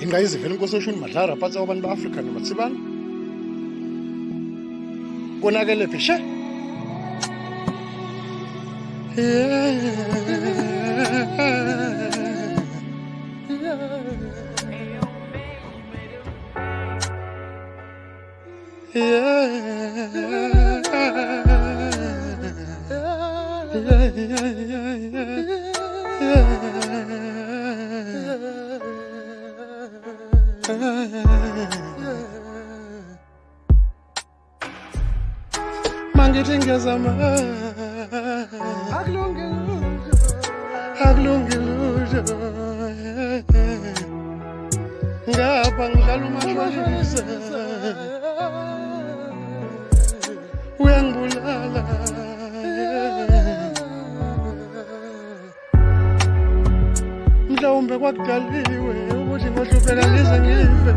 ingayizivela inkosi oshuni madlara phatsi abantu ba-afrika nomatsibana konakele phishe mangithi ngiyazama akulungilutho ngapha ngidlala umashwashisa uyangibulala mhlawumbe kwakudaliwe ukuthi ngohlupheka ngize ngive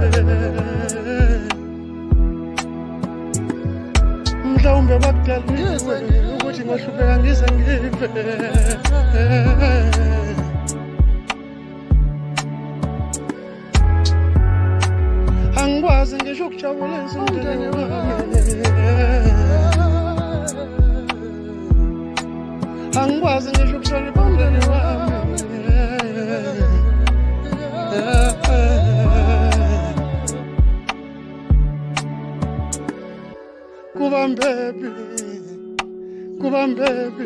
mhlawumbe kwakudaliwe ukuthi ngohlupheka ngize ngive angikwazi ngisho ukujabulisa umndeni wami angikwazi ngisho ukuhlonipha umndeni wami kubambebi kubambebi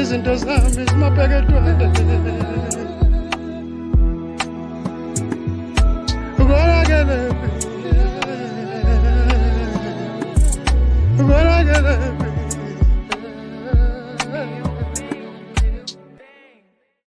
izinto zami zimapeketwane